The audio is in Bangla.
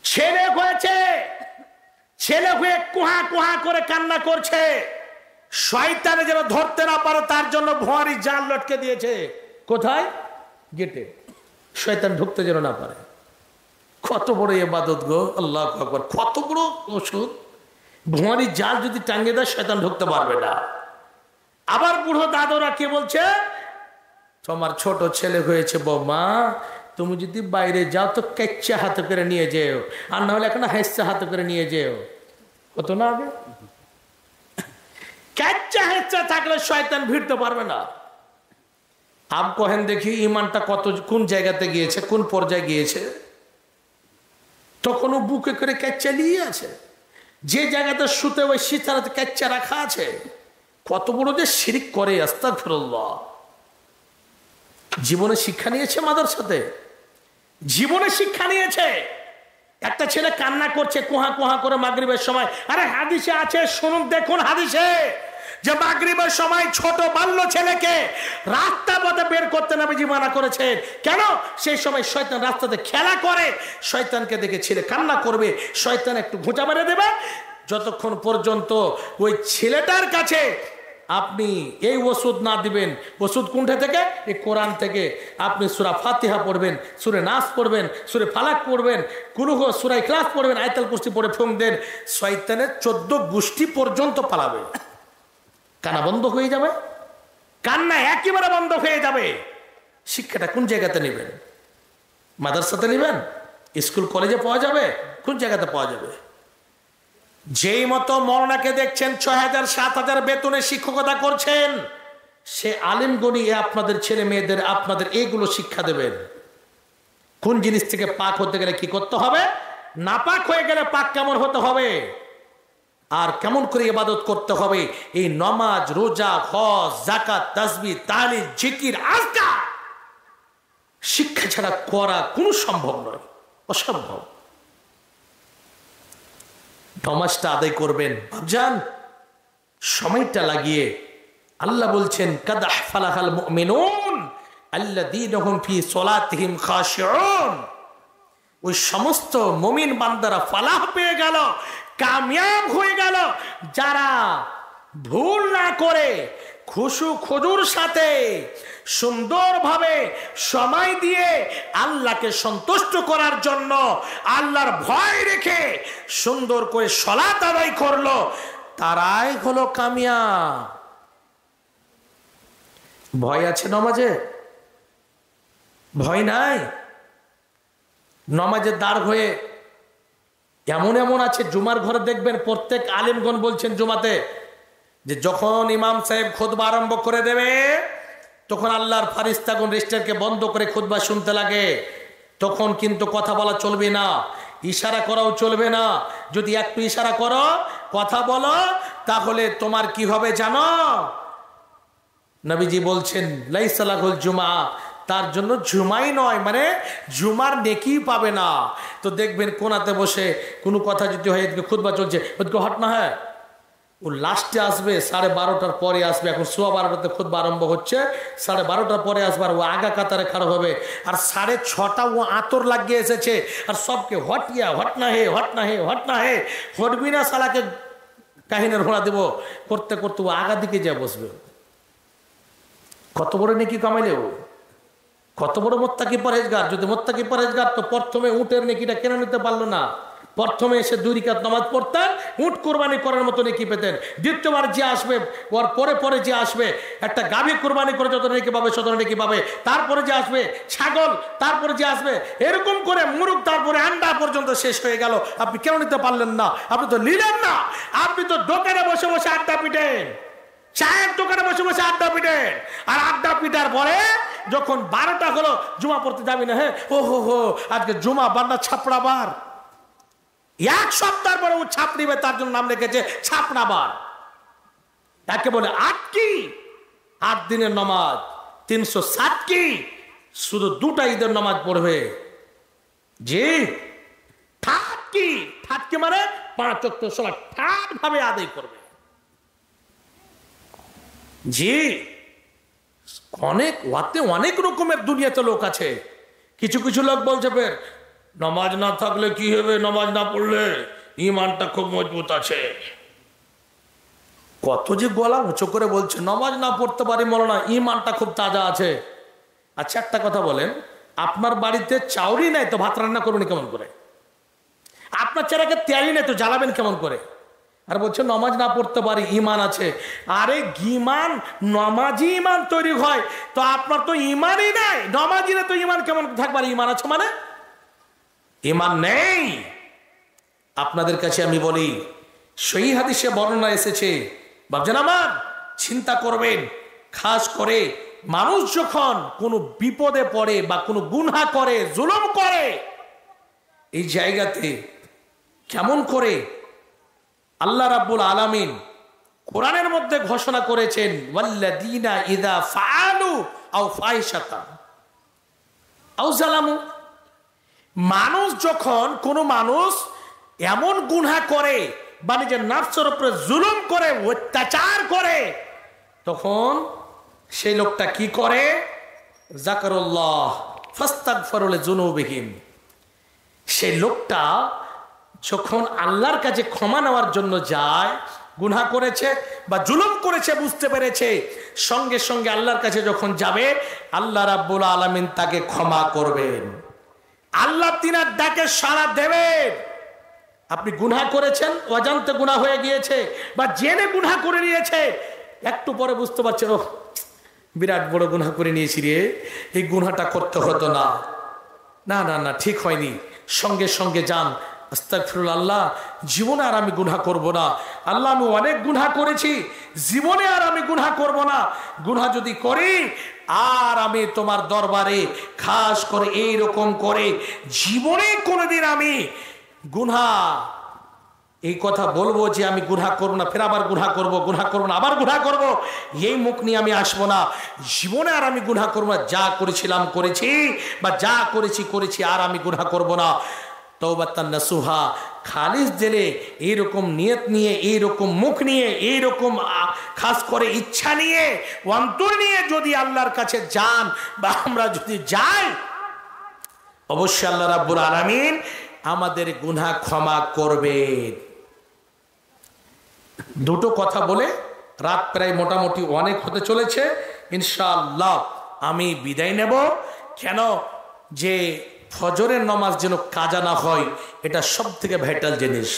ছেলে হয়েছে, ছেলে হয়ে কুহা কুহা করে কান্না করছে, শয়তানে যেন ধরতে না পারে তার জন্য ভুয়ারি জাল লটকে দিয়েছে। কোথায়? গেটে, শয়তান ঢুকতে যেন না পারে। কত বড় ইবাদত গো, আল্লাহু আকবার, কত বড় ওষুধ। ভুয়ারি জাল যদি টাঙ্গে দেয় শয়তান ঢুকতে পারবে না। আবার বুড়ো দাদুরা কে বলছে, তোমার ছোট ছেলে হয়েছে বৌমা, তুমি যদি বাইরে যাও তো কেচ্চা হাতে করে নিয়ে যেও, আর না হলে এখন হেঁচা হাতে করে নিয়ে যেও। কত না আগে কেচ্চা হেঁচা থাকলে শয়তান ভিড়তে পারবে না। আব কহেন দেখি ইমানটা কত কোন জায়গাতে গিয়েছে, কোন পর্যায়ে গিয়েছে। তখনও বুকে করে কেচ্চা নিয়ে আছে, যে জায়গাতে শুতে ওই সিতারাতে কেচ্চা রাখা আছে। কত বড় যে শিরিক করে, আস্তাগফিরুল্লাহ। জীবনে শিক্ষা নিয়েছে মাদ্রাসাতে, জীবনে শিক্ষা নিয়েছে। একটা ছেলে কান্না করছে কুহা কুহা করে মাগরিবের সময়। আরে হাদিসে আছে, শুনুন, দেখুন হাদিসে, যে মাগরিবের সময় ছোট বাল্য ছেলেকে রাস্তা পথে বের করতে নবীজি মানা করেছেন। কেন? সেই সময় শয়তান রাস্তাতে খেলা করে, শয়তানকে দেখে ছেলে কান্না করবে, শয়তান একটু ঘুঁচা মেরে দেবে। যতক্ষণ পর্যন্ত ওই ছেলেটার কাছে আপনি এই ওষুধ না দিবেন, ওষুধ কোনটা থেকে? এই কোরআন থেকে। আপনি সূরা ফাতিহা পড়বেন, সূরা নাস পড়বেন, সূরা ফালাক পড়বেন, কুলহু, সূরা ইখলাস পড়বেন, আয়াতুল কুরসি পড়ে ফুঁক দেন, শয়তানের 14 গোষ্ঠী পর্যন্ত পালাবে। কান্না বন্ধ হয়ে যাবে, কান্না একেবারে বন্ধ হয়ে যাবে। শিক্ষাটা কোন জায়গাতে নেবেন? মাদ্রাসাতে নেবেন? স্কুল কলেজে পাওয়া যাবে? কোন জায়গাতে পাওয়া যাবে? যেই মতো মৌলানাকে দেখছেন 6,000 7,000 বেতনে শিক্ষকতা করছেন, সে আলেম গনি আপনাদের ছেলে মেয়েদের আপনাদের এইগুলো শিক্ষা দেবেন। কোন জিনিস থেকে পাক হতে গেলে কি করতে হবে, নাপাক হয়ে গেলে পাক কেমন হতে হবে, আর কেমন করে ইবাদত করতে হবে। এই নামাজ, রোজা, হজ, যাকাত, তাসবিহ, তাহলিল, জিকির, আজকার শিক্ষা ছাড়া করা কোনো সম্ভব নয়, অসম্ভব। নামাজটা আদায় করবেন ভাবজান, সময়টা লাগিয়ে। আল্লাহ বলছেন কাদ আফলাহাল মুমিনুন আল্লাযীনা হুম ফি সলাতিহিম খাশিউন। ওই সমস্ত মুমিন বান্দারা ফালাহ পেয়ে গেল, কামিয়াব হয়ে গেল, যারা ভুল না করে খুশু খুজুর সাথে সুন্দরভাবে সময় দিয়ে আল্লাহকে সন্তুষ্ট করার জন্য আল্লাহর ভয় রেখে সুন্দর করে সালাত আদায় করলো, তারাই হলো কামিয়াব। ভয় আছে নমাজে? ভয় নাই। নমাজের দাঁড় হয়ে এমন এমন আছে, জুমার ঘরে দেখবেন প্রত্যেক আলেমগণ বলছেন জুমাতে, যে যখন ইমাম সাহেব খুতবা আরম্ভ করে দেবে তখন আল্লাহর ফারিস্তাগণ রেজিস্টারকে বন্ধ করে খুতবা শুনতে লাগে। তখন কিন্তু কথা বলা চলবে না, ইশারা করাও চলবে না। যদি একটু ইশারা করো, কথা বলো, তাহলে তোমার কি হবে জানো? নবীজি বলছেন লাইসা লাহুল জুমা, তার জন্য জুমাই নয়, মানে জুমার নেকি পাবে না। তো দেখবেন কোনাতে বসে কোনো কথা যদি হয়, এদিকে খুতবা চলছে, ওদিকে হট না, হয় ও লাস্টে আসবে 12:30 পরে আসবে। এখন 12:15 খুতবা আরম্ভ হচ্ছে, 12:30 পরে আসবে, আর ও আগা কাতারে খারাপ হবে। আর 6:30 ও আতর লাগিয়ে এসেছে, আর সবকে হটিয়া হট না হে, হট না হে, হট না হে, হটবি না শালাকে কাহিনের ঘোড়া দেব করতে করতে ও আগা দিকে যা বসবে। কত বড় নেকি কামাইলে ও, কত বড় মোত্তাকি পরহেজগার। যদি মোত্তাকি পরহেজগার তো প্রথমে উটের নেকিটা কেন নিতে পারলো না? প্রথমে এসে 2 রাকাত নামাজ পড়তেন, উট কোরবানি করার মতো নেকি পেতেন। দ্বিতীয়বার যে আসবে, ওর পরে পরে যে আসবে, একটা গাভী কোরবানি করে যত নেকি পাবে তত নেকি পাবে। তারপরে যে আসবে ছাগল, তারপরে যে আসবে, এরকম করে মুরগ, তারপরে আন্ডা পর্যন্ত শেষ হয়ে গেল। আপনি কেন নিতে পারলেন না? আপনি তো নিলেন না। আপনি তো দোকানে বসে বসে আড্ডা পিটেন, চায়ের দোকানে বসে বসে আড্ডা পিটেন। আর আড্ডা পিটার পরে যখন 12টা হলো, জুমা পড়তে যাবি না, হ্যাঁ ও হো হো আজকে জুমা বান্না ছাপড়াবার। 1 সপ্তাহ পরে ও ছাপ নিবে, তার জন্য নাম রেখেছে ছাপড়াবার। তাকে বলে 8 কি 8 দিনের নামাজ, 360 কি শুধু 2টা ঈদের নামাজ পড়বে। জি ঠাট কি, ঠাট কি মানে 5 ওয়াক্ত সালাত ঠাট ভাবে আদায় করবে। জি অনেক রকমের দুনিয়াতে লোক আছে। কিছু কিছু লোক বলছে ফের নামাজ না থাকলে কি হবে, নামাজ না পড়লে? ইমানটা খুব মজবুত আছে। কত যে গলা উঁচু করে বলছে, নামাজ না পড়তে পারি মৌলানা, ইমানটা খুব তাজা আছে। আচ্ছা একটা কথা বলেন, আপনার বাড়িতে চাউরি নাই তো ভাত রান্না করবেন কেমন করে? আপনার চেরাকে তেলই নেই তো জ্বালাবেন কেমন করে? আর বলছে নামাজ না পড়তে পারি, ইমান আছে। আরে ইমান, নামাজি ইমান তৈরি হয়, তো আপনার তো ইমানই নাই। নামাজিরা তো ইমান কেমন থাকবার, ইমান আছে মানে? ইমান নেই। আপনাদের কাছে আমি বলি, সহি হাদিসে বর্ণনা এসেছে, ভাবছেন আমার চিন্তা করবেন, খাস করে মানুষ যখন কোনো বিপদে পড়ে বা কোনো গুনাহ করে, জুলুম করে, এই জায়গাতে কেমন করে আল্লাহ রাব্বুল আলামিন কোরআনের মধ্যে ঘোষণা করেছেন, ওয়াল্লাযীনা ইযা ফাআলু আও ফাহিশাতান আও যালামু। মানুষ যখন, কোনো মানুষ এমন গুনাহ করে বা নিজের নাফসের উপরে জুলুম করে, অত্যাচার করে, তখন সেই লোকটা কি করে? যাকারুল্লাহ ফাস্তাগফারু লিযুনুবিহিম। সেই লোকটা যখন আল্লাহর কাছে ক্ষমা নেওয়ার জন্য যায়, গুনাহ করেছে বা জুলুম করেছে বুঝতে পেরেছে, সঙ্গে সঙ্গে আল্লাহর কাছে যখন যাবে, আল্লাহ রাব্বুল আলামিন তাকে ক্ষমা করবেন। আল্লাহ তিনার ডাকে সাড়া দেবেন। আপনি গুনাহ করেছেন, অজান্তে গুনাহ হয়ে গিয়েছে বা জেনে গুনাহ করে নিয়েছে, একটু পরে বুঝতে পারছেন, ও বিরাট বড় গুনাহ করে নিয়েছি রে, এই গুনাহটা করতে হতো না, না না না ঠিক হয়নি। সঙ্গে সঙ্গে যান, আস্তাগফিরুল্লাহ, আল্লাহ জীবনে আর আমি গুনাহ করব না। আল্লাহ আমি অনেক গুনাহ করেছি, জীবনে আর আমি গুনাহ করব না। গুনাহ যদি করি আর আমি তোমার দরবারে খাস করে এইরকম করে জীবনে কোনোদিন আমি গুনাহ এই কথা বলবো যে আমি গুনাহ করবো না, ফের আবার গুনাহ করবো, গুনাহ করবো না, আবার গুনাহ করবো, এই মুখ নিয়ে আমি আসবো না। জীবনে আর আমি গুনাহ করবো না, যা করেছিলাম করেছি বা যা করেছি করেছি, আর আমি গুনাহ করবো না। তওবাতান নাসুহা, খালিস দিলে এইরকম নিয়ত নিয়ে, এইরকম মুখ নিয়ে, এইরকম খাস করে ইচ্ছা নিয়ে, অন্তর নিয়ে যদি আল্লাহর কাছে যান বা আমরা যদি যাই, অবশ্যই আল্লাহ রাব্বুল আলামিন আমাদের গুনাহ ক্ষমা করবেন। দুটো কথা বলে রাত প্রায় মোটামুটি অনেক হতে চলেছে, ইনশাআল্লাহ আমি বিদায় নেব। কেন যে ফজরের নামাজ যেন কাজা না হয়, এটা সব থেকে ভাইটাল জিনিস।